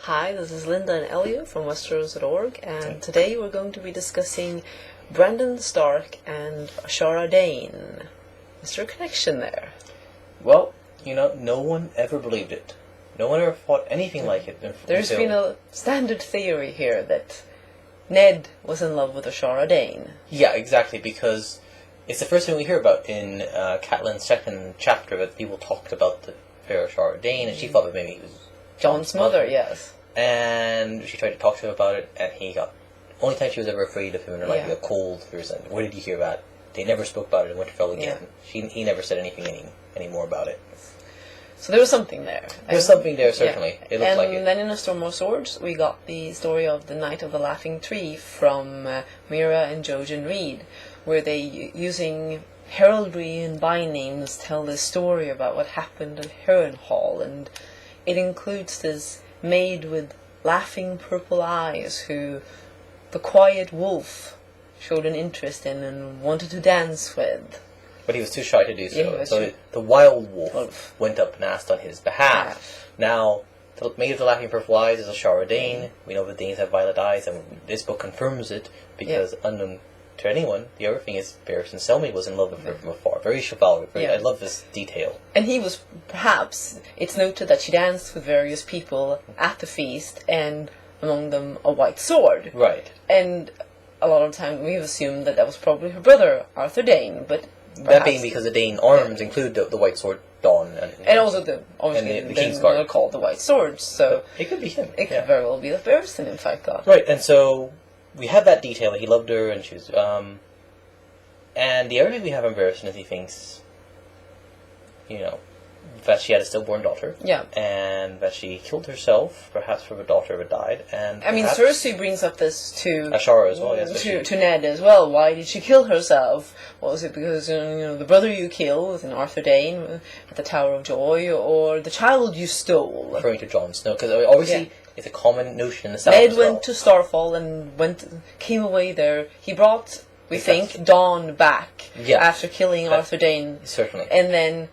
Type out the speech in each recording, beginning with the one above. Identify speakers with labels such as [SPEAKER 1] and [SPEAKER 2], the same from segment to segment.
[SPEAKER 1] Hi, this is Linda and Elliot from Westeros.org, and today we're going to be discussing Brandon Stark and Ashara Dayne. Is there a connection there?
[SPEAKER 2] Well, no one ever believed it. No one ever thought anything like it.
[SPEAKER 1] There's been a standard theory here that Ned was in love with Ashara Dayne.
[SPEAKER 2] Yeah, exactly, because it's the first thing we hear about in Catelyn's second chapter, that people talked about the fair Ashara Dayne, and she thought that maybe he was
[SPEAKER 1] Jon's mother, yes.
[SPEAKER 2] And she tried to talk to him about it, and he got... Only time she was ever afraid of him in her life, he got cold. Where did you hear that? They never spoke about it in Winterfell again. Yeah. He never said anything any more about it.
[SPEAKER 1] So there was something there.
[SPEAKER 2] There was something there, certainly. Yeah. It looked like it.
[SPEAKER 1] And then in A Storm of Swords, we got the story of the Night of the Laughing Tree from Mira and Jojen Reed, where they, using heraldry and by names, tell this story about what happened at Harrenhal, and it includes this maid with laughing purple eyes who the quiet wolf showed an interest in and wanted to dance with.
[SPEAKER 2] But he was too shy to do so.
[SPEAKER 1] Yeah,
[SPEAKER 2] so the wild wolf went up and asked on his behalf. Now, the maid of the laughing purple eyes is Ashara Dayne. We know that Danes have violet eyes, and this book confirms it, because unknown to anyone, the other thing is Barristan Selmy was in love with her from afar. Very chivalric. I love this detail.
[SPEAKER 1] And he was, perhaps, it's noted that she danced with various people at the feast, and among them a white sword.
[SPEAKER 2] Right.
[SPEAKER 1] And a lot of time we've assumed that was probably her brother, Arthur Dayne, but
[SPEAKER 2] that being because the Dane arms include the white sword Dawn.
[SPEAKER 1] And also the King's Guard are called the White Swords, so...
[SPEAKER 2] It could be him.
[SPEAKER 1] It could very well be that Barristan, in fact, got.
[SPEAKER 2] Right, and so... we have that detail that he loved her, and she was, and the other thing we have on Barristan is he thinks, that she had a stillborn daughter.
[SPEAKER 1] Yeah.
[SPEAKER 2] And that she killed herself, perhaps for the daughter had died, and
[SPEAKER 1] I mean, Cersei brings up this to...
[SPEAKER 2] Ashara as well, yes.
[SPEAKER 1] To Ned as well. Why did she kill herself? Was it because, the brother you killed, in Arthur Dayne, at the Tower of Joy, or the child you stole?
[SPEAKER 2] Referring to Jon Snow, because obviously... Yeah. It's a common notion in the South
[SPEAKER 1] Ned went to Starfall and came away there. He brought, we think, Dawn back after killing Arthur Dayne.
[SPEAKER 2] Certainly.
[SPEAKER 1] And then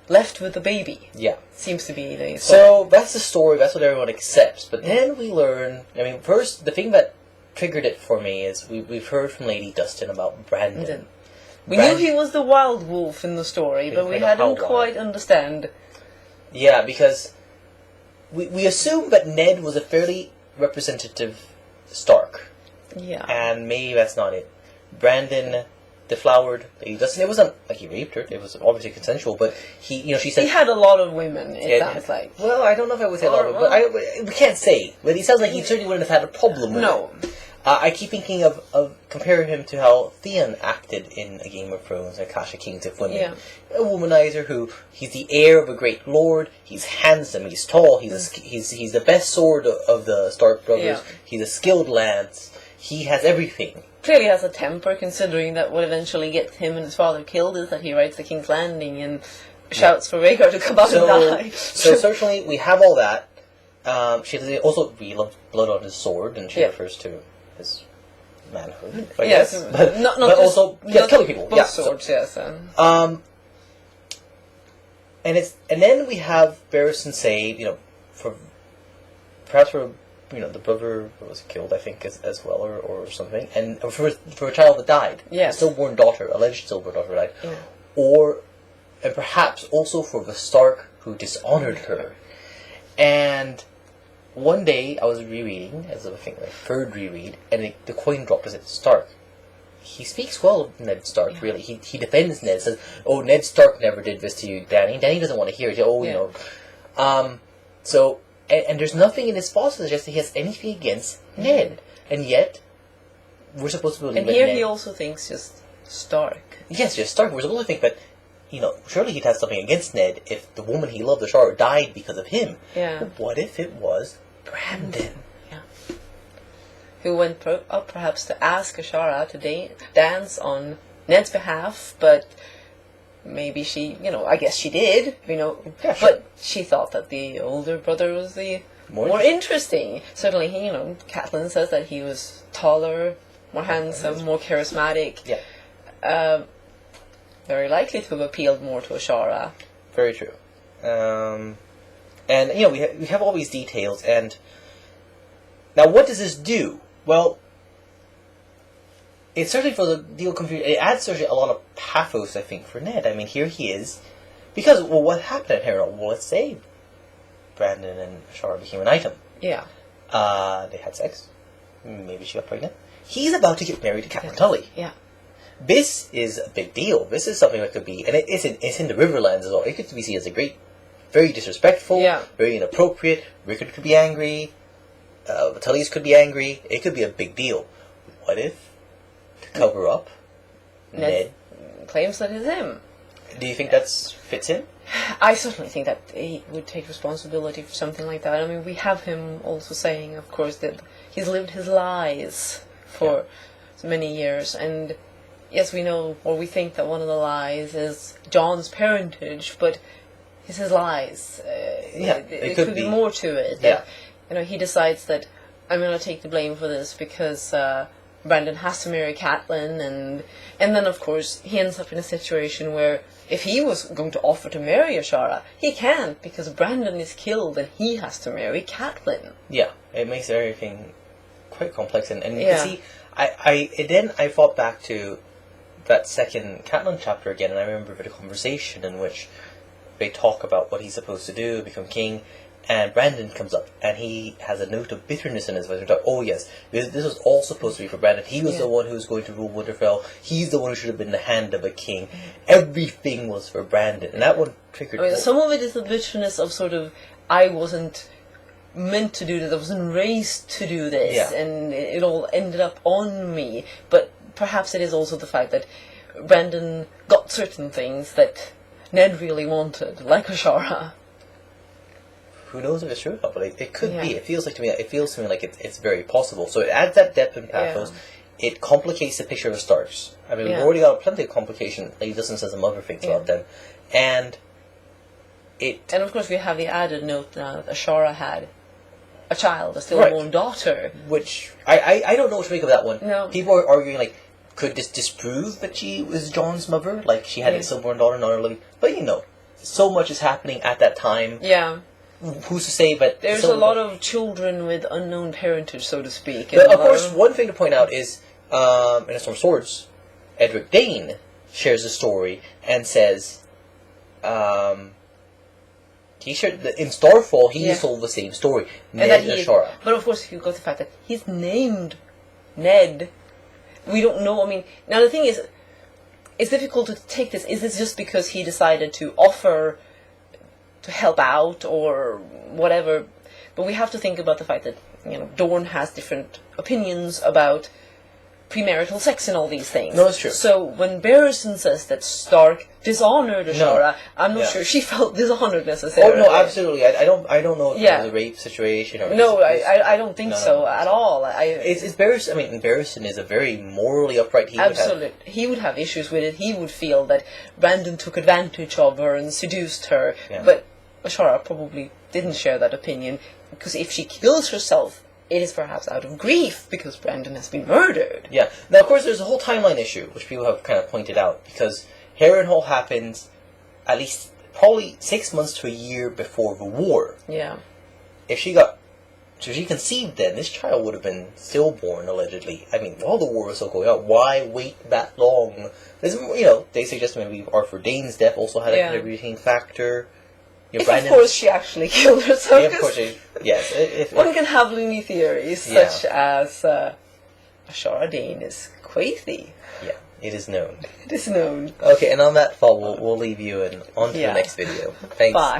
[SPEAKER 1] left with the baby.
[SPEAKER 2] Yeah.
[SPEAKER 1] Seems to be the story.
[SPEAKER 2] So that's the story, that's what everyone accepts. But then we learn, first, the thing that triggered it for me is we've heard from Lady Dustin about Brandon.
[SPEAKER 1] We knew he was the wild wolf in the story, but we hadn't quite understand.
[SPEAKER 2] Yeah, because... We assume that Ned was a fairly representative Stark.
[SPEAKER 1] Yeah. And
[SPEAKER 2] maybe that's not it. Brandon deflowered Lady Dustin. It wasn't like he raped her. It was obviously consensual, but she said...
[SPEAKER 1] He had a lot of women, it sounds like.
[SPEAKER 2] Well, I don't know if I would say a lot of women, but we can't say. But he sounds like he certainly wouldn't have had a problem with it. I keep thinking of comparing him to how Theon acted in A Game of Thrones and Clash of Kings of Women.
[SPEAKER 1] Yeah.
[SPEAKER 2] A womanizer he's the heir of a great lord, he's handsome, he's tall, he's the best sword of the Stark brothers, he's a skilled lance, he has everything.
[SPEAKER 1] Clearly has a temper, considering that what eventually gets him and his father killed is that he writes the King's Landing and shouts for Rhaegar to come out and die.
[SPEAKER 2] So certainly we have all that. She also really loves blood on his sword, and she refers to his manhood, I guess. But also killing people.
[SPEAKER 1] Both swords, yes.
[SPEAKER 2] And then we have Barristan say, perhaps for the brother was killed, I think, as well, or something, and for a child that died, a stillborn daughter, alleged stillborn daughter died, and perhaps also for the Stark who dishonored her. And one day I was rereading, as I think my third reread, and the coin dropped as it's Stark. He speaks well of Ned Stark, really. He defends Ned, says, "Oh, Ned Stark never did this to you, Dany." Dany doesn't want to hear it. So, and there's nothing in his thoughts that suggests he has anything against Ned. And yet, we're supposed to believe that
[SPEAKER 1] Ned... And here he also thinks just Stark.
[SPEAKER 2] Yes, just Stark. We're supposed to think that, surely he'd have something against Ned if the woman he loved, Ashara, died because of him.
[SPEAKER 1] Yeah.
[SPEAKER 2] But what if it was Brandon?
[SPEAKER 1] Yeah. Who went up perhaps to ask Ashara to dance on Ned's behalf, but maybe she, I guess she did,
[SPEAKER 2] Yeah, sure.
[SPEAKER 1] But she thought that the older brother was the more interesting. Certainly, Catelyn says that he was taller, more handsome, more charismatic.
[SPEAKER 2] Yeah.
[SPEAKER 1] Very likely to have appealed more to Ashara.
[SPEAKER 2] Very true. And we have all these details, and Now, what does this do? Well, it's certainly for the deal confusion. It adds certainly a lot of pathos, I think, for Ned. I mean, here he is. Because, well, what happened at Harrow? Well, let's say Brandon and Ashara became an item.
[SPEAKER 1] Yeah.
[SPEAKER 2] They had sex. Maybe she got pregnant. He's about to get married to Catelyn Tully.
[SPEAKER 1] Yeah.
[SPEAKER 2] This is a big deal. This is something that could be, and it's in the Riverlands as well. It could be seen as a very disrespectful, very inappropriate. Rickard could be angry. The Tullys could be angry. It could be a big deal. What if, to cover up, Ned
[SPEAKER 1] claims that it's him?
[SPEAKER 2] Do you think that fits him?
[SPEAKER 1] I certainly think that he would take responsibility for something like that. I mean, we have him also saying, of course, that he's lived his lies for so many years, and yes, we know, or we think that one of the lies is Jon's parentage, but it's his lies. It could be more to it.
[SPEAKER 2] Yeah.
[SPEAKER 1] That, he decides that I'm going to take the blame for this because Brandon has to marry Catelyn, and then, of course, he ends up in a situation where if he was going to offer to marry Ashara, he can't because Brandon is killed and he has to marry Catelyn.
[SPEAKER 2] Yeah, it makes everything quite complex, and you can see, I thought back to that second Catelyn chapter again, and I remember the conversation in which they talk about what he's supposed to do, become king, and Brandon comes up, and he has a note of bitterness in his voice. Oh yes, this was all supposed to be for Brandon. He was the one who was going to rule Winterfell. He's the one who should have been the hand of a king. Everything was for Brandon, and that one triggered.
[SPEAKER 1] I mean, some of it is the bitterness of sort of, I wasn't meant to do this, I wasn't raised to do this, and it all ended up on me. But perhaps it is also the fact that Brandon got certain things that Ned really wanted, like Ashara.
[SPEAKER 2] Who knows if it's true or not, but it could be. It feels to me like it's very possible. So it adds that depth and pathos. Yeah. It complicates the picture of the Starks. I mean, we've already got plenty of complication. Lady Dustin says some other things about them, and
[SPEAKER 1] of course we have the added note now that Ashara had a child, a stillborn daughter,
[SPEAKER 2] which I don't know what to make of that one.
[SPEAKER 1] No.
[SPEAKER 2] People are arguing like, could this disprove that she was Jon's mother? Like she had a stillborn daughter, not a living. But so much is happening at that time.
[SPEAKER 1] Yeah.
[SPEAKER 2] Who's to say? But
[SPEAKER 1] there's a lot of children with unknown parentage, so to speak.
[SPEAKER 2] But of course, one thing to point out is, in A Storm of Swords, Edric Dayne shares a story and says, he shared in Starfall. He told the same story. Ned and Ashara.
[SPEAKER 1] But of course, if you go to the fact that he's named Ned, we don't know. I mean, now the thing is, it's difficult to take this. Is this just because he decided to offer to help out or whatever? But we have to think about the fact that Dorne has different opinions about premarital sex and all these things.
[SPEAKER 2] No, it's true.
[SPEAKER 1] So when Barristan says that Stark dishonored Ashara, I'm not sure she felt dishonored necessarily.
[SPEAKER 2] Oh no, absolutely. I don't know if it was a rape situation or.
[SPEAKER 1] No, I don't think so at all.
[SPEAKER 2] It's Barristan. I mean, Barristan is a very morally upright.
[SPEAKER 1] He would have issues with it. He would feel that Brandon took advantage of her and seduced her. Yeah. But Ashara probably didn't share that opinion, because if she kills herself, it is perhaps out of grief because Brandon has been murdered.
[SPEAKER 2] Yeah. Now, of course, there's a whole timeline issue, which people have kind of pointed out, because Harrenhal happens at least probably 6 months to a year before the war.
[SPEAKER 1] Yeah.
[SPEAKER 2] If she conceived then, this child would have been stillborn, allegedly. I mean, while the war was still going on, why wait that long? They suggest maybe Arthur Dayne's death also had a contributing factor.
[SPEAKER 1] If of course she actually killed herself.
[SPEAKER 2] Yeah, of course yes.
[SPEAKER 1] One can have loony theories, such as Ashara Dayne is crazy.
[SPEAKER 2] Yeah, it is known.
[SPEAKER 1] It is known.
[SPEAKER 2] Okay, and on that thought, we'll leave you and on to the next video. Thanks.
[SPEAKER 1] Bye.